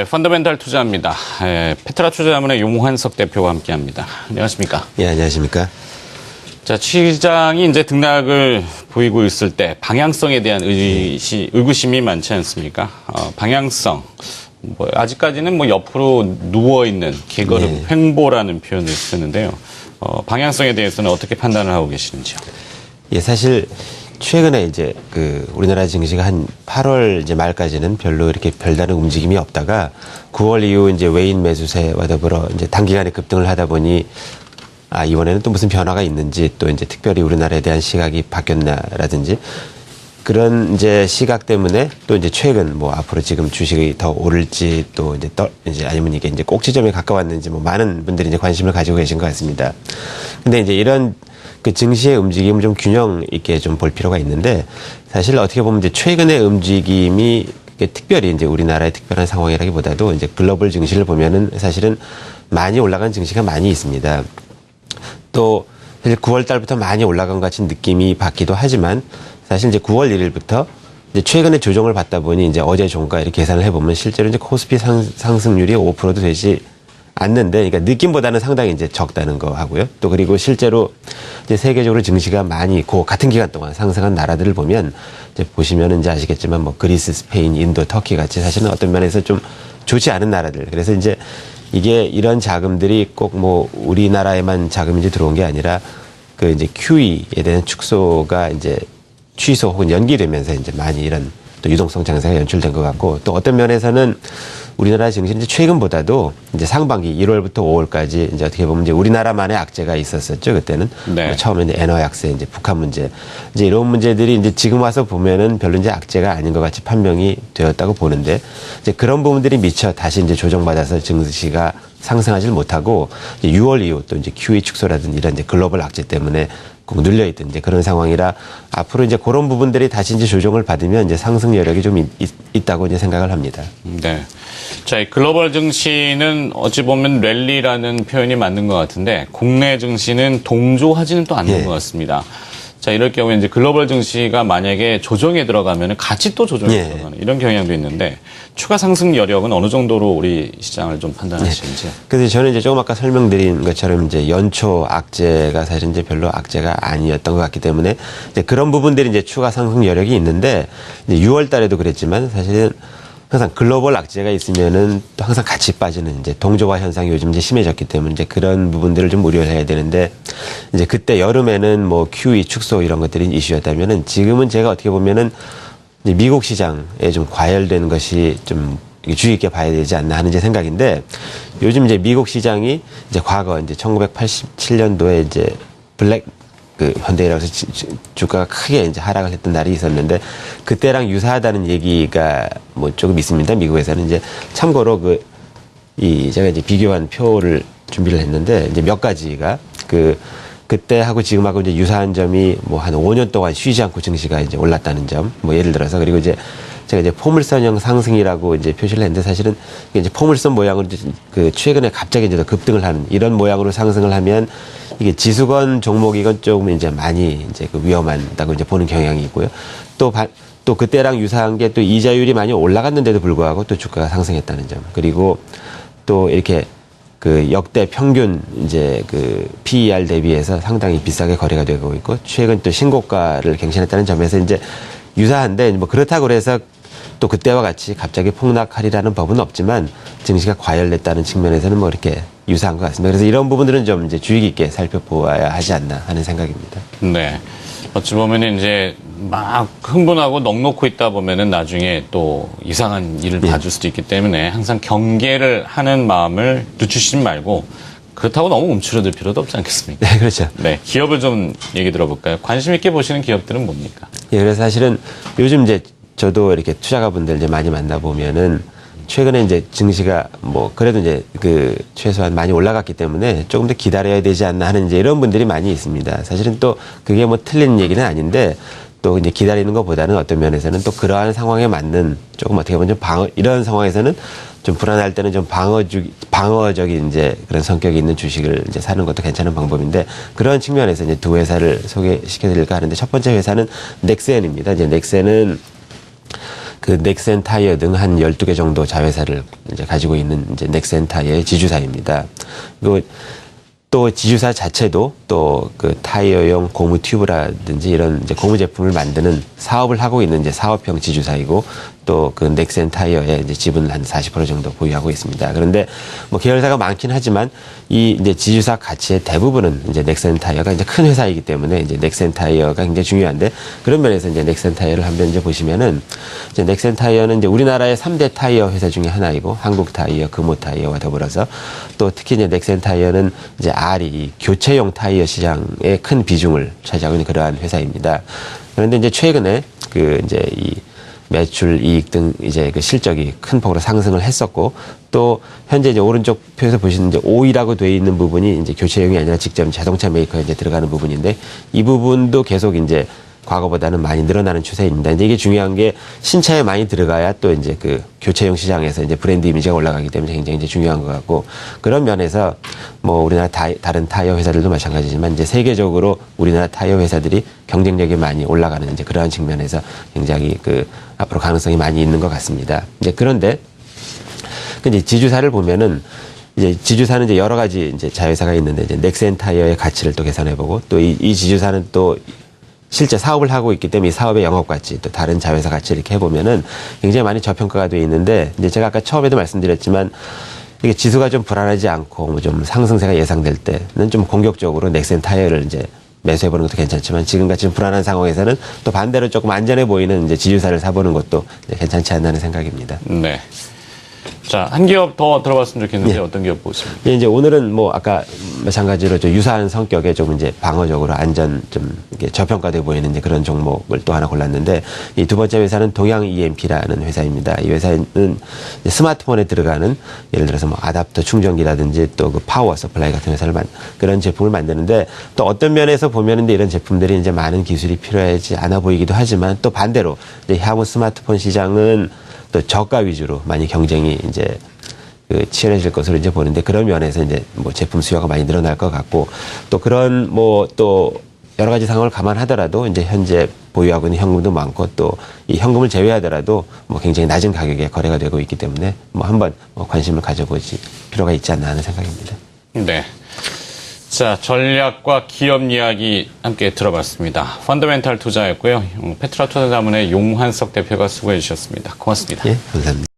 네, 펀더멘탈 투자입니다. 페트라 투자자문의 용환석 대표와 함께합니다. 안녕하십니까? 예, 안녕하십니까? 자, 시장이 이제 등락을 보이고 있을 때 방향성에 대한 의구심이 많지 않습니까? 방향성. 아직까지는 옆으로 누워있는 개걸음 횡보라는 표현을 쓰는데요. 방향성에 대해서는 어떻게 판단을 하고 계시는지요? 예, 사실 최근에 이제 우리나라 증시가 한 8월 이제 말까지는 별로 이렇게 별다른 움직임이 없다가 9월 이후 이제 외인 매수세와 더불어 이제 단기간에 급등을 하다 보니 이번에는 또 무슨 변화가 있는지 또 이제 특별히 우리나라에 대한 시각이 바뀌었나라든지 그런 이제 시각 때문에 또 이제 최근 앞으로 지금 주식이 더 오를지 또 이제 아니면 이게 이제 꼭지점에 가까웠는지 많은 분들이 이제 관심을 가지고 계신 것 같습니다. 근데 이제 이런 증시의 움직임을 좀 균형 있게 좀 볼 필요가 있는데 사실 어떻게 보면 이제 최근의 움직임이 특별히 이제 우리나라의 특별한 상황이라기보다도 이제 글로벌 증시를 보면은 사실은 많이 올라간 증시가 많이 있습니다. 또 사실 9월 달부터 많이 올라간 것 같은 느낌이 받기도 하지만 사실 이제 9월 1일부터 이제 최근에 조정을 받다 보니 이제 어제 종가 이렇게 계산을 해보면 실제로 이제 코스피 상승률이 5%도 되지 않는데, 그러니까 느낌보다는 상당히 이제 적다는 거 하고요. 또 그리고 실제로 이제 세계적으로 증시가 많이 같은 기간 동안 상승한 나라들을 보면 이제 보시면은 이제 아시겠지만 그리스, 스페인, 인도, 터키 같이 사실은 어떤 면에서 좀 좋지 않은 나라들. 그래서 이제 이게 이런 자금들이 꼭 우리나라에만 자금이 이제 들어온 게 아니라 이제 QE에 대한 축소가 이제 취소 혹은 연기되면서 이제 많이 이런 또 유동성 장세가 연출된 것 같고, 또 어떤 면에서는 우리나라 증시는 이제 최근보다도 이제 상반기 1월부터 5월까지 이제 어떻게 보면 이제 우리나라만의 악재가 있었었죠. 그때는. 네. 처음에 이제 엔화 약세, 이제 북한 문제. 이제 이런 문제들이 이제 지금 와서 보면은 별로 이제 악재가 아닌 것 같이 판명이 되었다고 보는데, 이제 그런 부분들이 미처 다시 이제 조정받아서 증시가 상승하지 못하고, 이제 6월 이후 또 이제 QE 축소라든지 이런 이제 글로벌 악재 때문에 꼭 눌려있던 이제 그런 상황이라 앞으로 이제 그런 부분들이 다시 이제 조정을 받으면 이제 상승 여력이 좀 있다고 이제 생각을 합니다. 네. 자, 이 글로벌 증시는 어찌 보면 랠리라는 표현이 맞는 것 같은데 국내 증시는 동조하지는 또 않는 것 같습니다. 자, 이럴 경우에 이제 글로벌 증시가 만약에 조정에 들어가면 같이 또 조정에 들어가는 이런 경향도 있는데 추가 상승 여력은 어느 정도로 우리 시장을 좀 판단하시는지. 그래서 저는 이제 조금 아까 설명드린 것처럼 이제 연초 악재가 사실 이제 별로 악재가 아니었던 것 같기 때문에 이제 그런 부분들이 이제 추가 상승 여력이 있는데 이제 6월 달에도 그랬지만 사실은 항상 글로벌 악재가 있으면은 또 항상 같이 빠지는 이제 동조화 현상이 요즘 이제 심해졌기 때문에 이제 그런 부분들을 좀 우려해야 되는데 이제 그때 여름에는 QE 축소 이런 것들이 이슈였다면은 지금은 제가 어떻게 보면은 이제 미국 시장에 좀 과열된 것이 좀 주의 깊게 봐야 되지 않나 하는 제 생각인데 요즘 이제 미국 시장이 이제 과거 이제 1987년도에 이제 현대라고 해서 주가가 크게 이제 하락을 했던 날이 있었는데 그때랑 유사하다는 얘기가 조금 있습니다. 미국에서는 이제 참고로 제가 이제 비교한 표를 준비를 했는데 이제 몇 가지가 그때하고 지금하고 이제 유사한 점이 한 5년 동안 쉬지 않고 증시가 이제 올랐다는 점, 예를 들어서 그리고 이제 제가 이제 포물선형 상승이라고 이제 표시를 했는데 사실은 이제 포물선 모양으로 최근에 갑자기 이제 더 급등을 하는 이런 모양으로 상승을 하면 이게 지수건 종목이건 조금 이제 많이 이제 위험하다고 이제 보는 경향이 있고요. 또 그때랑 유사한 게 또 이자율이 많이 올라갔는데도 불구하고 또 주가가 상승했다는 점. 그리고 또 이렇게 역대 평균 이제 PER 대비해서 상당히 비싸게 거래가 되고 있고 최근 또 신고가를 갱신했다는 점에서 이제 유사한데 그렇다고 해서 또 그때와 같이 갑자기 폭락하리라는 법은 없지만 증시가 과열됐다는 측면에서는 이렇게 유사한 것 같습니다. 그래서 이런 부분들은 좀 이제 주의 깊게 살펴보아야 하지 않나 하는 생각입니다. 네. 어찌 보면 이제 막 흥분하고 넋놓고 있다 보면은 나중에 또 이상한 일을 봐줄 수도 있기 때문에 항상 경계를 하는 마음을 늦추시지 말고 그렇다고 너무 움츠러들 필요도 없지 않겠습니까? 네, 그렇죠. 네. 기업을 좀 얘기 들어볼까요? 관심 있게 보시는 기업들은 뭡니까? 예, 그래서 사실은 요즘 이제 저도 이렇게 투자가분들 이제 많이 만나보면은 최근에 이제 증시가 그래도 이제 최소한 많이 올라갔기 때문에 조금 더 기다려야 되지 않나 하는 이제 이런 분들이 많이 있습니다. 사실은 또 그게 틀린 얘기는 아닌데 또 이제 기다리는 것보다는 어떤 면에서는 또 그러한 상황에 맞는 조금 어떻게 보면 이런 상황에서는 좀 불안할 때는 좀 방어적인 이제 그런 성격이 있는 주식을 이제 사는 것도 괜찮은 방법인데 그런 측면에서 이제 두 회사를 소개시켜 드릴까 하는데 첫 번째 회사는 넥센입니다. 이제 넥센은 그 넥센 타이어 등 한 12개 정도 자회사를 이제 가지고 있는 이제 넥센 타이어의 지주사입니다. 그리고 또 지주사 자체도 또 그 타이어용 고무 튜브라든지 이런 이제 고무 제품을 만드는 사업을 하고 있는 이제 사업형 지주사이고 또 그 넥센 타이어의 이제 지분을 한 40% 정도 보유하고 있습니다. 그런데 뭐 계열사가 많긴 하지만 이 이제 지주사 가치의 대부분은 이제 넥센 타이어가 이제 큰 회사이기 때문에 이제 넥센 타이어가 굉장히 중요한데 그런 면에서 이제 넥센 타이어를 한번 이제 보시면은 이제 넥센 타이어는 이제 우리나라의 3대 타이어 회사 중에 하나이고 한국 타이어, 금호 타이어와 더불어서 또 특히 이제 넥센 타이어는 이제 R이 교체용 타이어 시장에 큰 비중을 차지하고 있는 그러한 회사입니다. 그런데 이제 최근에 그 이제 이 매출, 이익 등 이제 그 실적이 큰 폭으로 상승을 했었고 또 현재 이제 오른쪽 표에서 보시는 이제 5위라고 되어 있는 부분이 이제 교체용이 아니라 직접 자동차 메이커에 이제 들어가는 부분인데 이 부분도 계속 이제 과거보다는 많이 늘어나는 추세입니다. 이제 이게 중요한 게 신차에 많이 들어가야 또 이제 그 교체용 시장에서 이제 브랜드 이미지가 올라가기 때문에 굉장히 이제 중요한 것 같고 그런 면에서 뭐 우리나라 다른 타이어 회사들도 마찬가지지만 이제 세계적으로 우리나라 타이어 회사들이 경쟁력이 많이 올라가는 이제 그러한 측면에서 굉장히 그 앞으로 가능성이 많이 있는 것 같습니다. 이제 그런데 이제 지주사를 보면은 이제 지주사는 이제 여러 가지 이제 자회사가 있는데 이제 넥센 타이어의 가치를 또 계산해보고 또 이 지주사는 또 실제 사업을 하고 있기 때문에 이 사업의 영업 가치 또 다른 자회사 가치 이렇게 해보면은 굉장히 많이 저평가가 되어 있는데 이제 제가 아까 처음에도 말씀드렸지만 이게 지수가 좀 불안하지 않고 뭐 좀 상승세가 예상될 때는 좀 공격적으로 넥센 타이어를 이제 매수해보는 것도 괜찮지만 지금같이 좀 불안한 상황에서는 또 반대로 조금 안전해 보이는 이제 지주사를 사보는 것도 괜찮지 않나 하는 생각입니다. 네. 자, 한 기업 더 들어봤으면 좋겠는데 어떤 기업 보십니까? 예, 이제 오늘은 뭐 아까 마찬가지로 좀 유사한 성격의 좀 이제 방어적으로 안전 좀 이렇게 저평가돼 보이는 이제 그런 종목을 또 하나 골랐는데 이 두 번째 회사는 동양 EMP라는 회사입니다. 이 회사는 이제 스마트폰에 들어가는 예를 들어서 뭐 아답터 충전기라든지 또 그 파워 서플라이 같은 회사를 그런 제품을 만드는데 또 어떤 면에서 보면은 이런 제품들이 이제 많은 기술이 필요하지 않아 보이기도 하지만 또 반대로 이제 향후 스마트폰 시장은 또 저가 위주로 많이 경쟁이 이제 그 치열해질 것으로 이제 보는데 그런 면에서 이제 뭐 제품 수요가 많이 늘어날 것 같고 또 그런 뭐 또 여러 가지 상황을 감안하더라도 이제 현재 보유하고 있는 현금도 많고 또 이 현금을 제외하더라도 뭐 굉장히 낮은 가격에 거래가 되고 있기 때문에 뭐 한번 뭐 관심을 가져보지 필요가 있지 않나 하는 생각입니다. 네. 자, 전략과 기업 이야기 함께 들어봤습니다. 펀더멘탈 투자였고요. 페트라 투자자문의 용환석 대표가 수고해 주셨습니다. 고맙습니다. 예, 감사합니다.